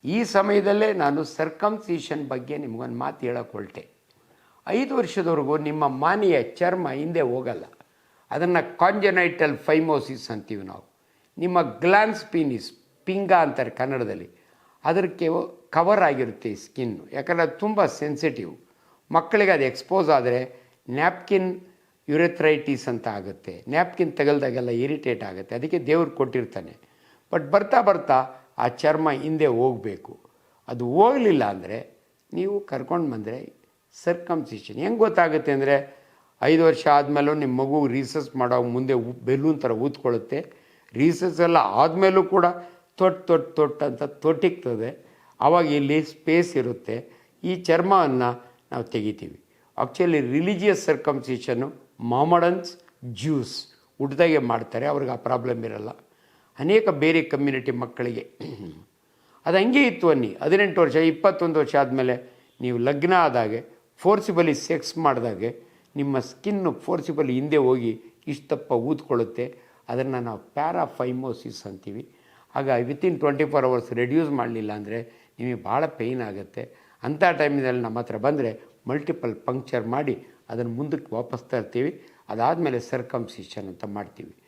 ಈ ಸಮಯದಲ್ಲೇ ನಾನು ಸರ್ಕಮ್ಸಿಷನ್ ಬಗ್ಗೆ ನಿಮಗೊಂದು ಮಾತು ಹೇಳೋಕೆ ಹೊರಟೆ. 5 ವರ್ಷದವರೆಗೂ ನಿಮ್ಮ ಮಾನಿಯ ಚರ್ಮ ಹಿಂದೆ ಹೋಗಲ್ಲ. ಅದನ್ನು ಕಾಂಜನೈಟಲ್ ಫೈಮೋಸಿಸ್ ಅಂತೀವಿ ನಾವು. ನಿಮ್ಮ ಗ್ಲಾನ್ಸ್ ಪೀನಿಸ್, ಪಿಂಗ ಅಂತಾರೆ ಕನ್ನಡದಲ್ಲಿ, ಅದಕ್ಕೆ ಕವರ್ ಆಗಿರುತ್ತೆ ಸ್ಕಿನ್ನು. ಯಾಕಂದರೆ ಅದು ತುಂಬ ಸೆನ್ಸಿಟಿವ್. ಮಕ್ಕಳಿಗೆ ಅದು ಎಕ್ಸ್ಪೋಸ್ ಆದರೆ ನ್ಯಾಪ್ಕಿನ್ ಯುರೆಥ್ರೈಟಿಸ್ ಅಂತ ಆಗುತ್ತೆ. ನ್ಯಾಪ್ಕಿನ್ ತಗಲ್ದಾಗೆಲ್ಲ ಇರಿಟೇಟ್ ಆಗುತ್ತೆ. ಅದಕ್ಕೆ ದೇವ್ರು ಕೊಟ್ಟಿರ್ತಾನೆ. ಬಟ್ ಬರ್ತಾ ಬರ್ತಾ ಆ ಚರ್ಮ ಹಿಂದೆ ಹೋಗಬೇಕು. ಅದು ಹೋಗಲಿಲ್ಲ ಅಂದರೆ ನೀವು ಕರ್ಕೊಂಡು ಬಂದರೆ ಸರ್ಕಮ್ಸಿಷನ್ ಹೆಂಗೆ ಗೊತ್ತಾಗುತ್ತೆ ಅಂದರೆ, 5 ವರ್ಷ ಆದಮೇಲೂ ನಿಮ್ಮ ಮಗು ರೀಸಸ್ ಮಾಡೋ ಮುಂದೆ ಬೆಲೂನ್ ಥರ ಊದ್ಕೊಳ್ಳುತ್ತೆ. ರೀಸಸ್ ಎಲ್ಲ ಆದಮೇಲೂ ಕೂಡ ತೊಟ್ಟು ಅಂತ ತೊಟ್ಟಿಗ್ತದೆ. ಆವಾಗ ಇಲ್ಲಿ ಸ್ಪೇಸ್ ಇರುತ್ತೆ. ಈ ಚರ್ಮವನ್ನು ನಾವು ತೆಗಿತೀವಿ. ಆ್ಯಕ್ಚುಲಿ ರಿಲಿಜಿಯಸ್ ಸರ್ಕಮ್ಸಿಷನ್ನು ಮೊಹಮ್ಮಡನ್ಸ್, ಜ್ಯೂಸ್ ಹುಟ್ಟಿದಾಗೆ ಮಾಡ್ತಾರೆ. ಅವ್ರಿಗೆ ಆ ಪ್ರಾಬ್ಲಮ್ ಇರಲ್ಲ. ಅನೇಕ ಬೇರೆ ಕಮ್ಯುನಿಟಿ ಮಕ್ಕಳಿಗೆ ಅದು ಹಂಗೆ ಇತ್ತು ಅನ್ನಿ. 18 ವರ್ಷ 21 ವರ್ಷ ಆದಮೇಲೆ ನೀವು ಲಗ್ನ ಆದಾಗೆ ಫೋರ್ಸಿಬಲಿ ಸೆಕ್ಸ್ ಮಾಡಿದಾಗೆ ನಿಮ್ಮ ಸ್ಕಿನ್ನು ಫೋರ್ಸಿಬಲಿ ಹಿಂದೆ ಹೋಗಿ ಇಷ್ಟಪ್ಪ ಊದ್ಕೊಳ್ಳುತ್ತೆ. ಅದನ್ನು ನಾವು ಪ್ಯಾರಾಫೈಮೋಸಿಸ್ ಅಂತೀವಿ. ಆಗ ವಿತಿನ್ 24 ಅವರ್ಸ್ ರೆಡ್ಯೂಸ್ ಮಾಡಲಿಲ್ಲ ಅಂದರೆ ನಿಮಗೆ ಭಾಳ ಪೇಯ್ನ್ ಆಗುತ್ತೆ. ಅಂಥ ಟೈಮಿನಲ್ಲಿ ನಮ್ಮ ಹತ್ರ ಬಂದರೆ ಮಲ್ಟಿಪಲ್ ಪಂಕ್ಚರ್ ಮಾಡಿ ಅದನ್ನು ಮುಂದಕ್ಕೆ ವಾಪಸ್ ತರ್ತೀವಿ. ಅದಾದಮೇಲೆ ಸರ್ಕಮ್ಸಿಷನ್ ಅಂತ ಮಾಡ್ತೀವಿ.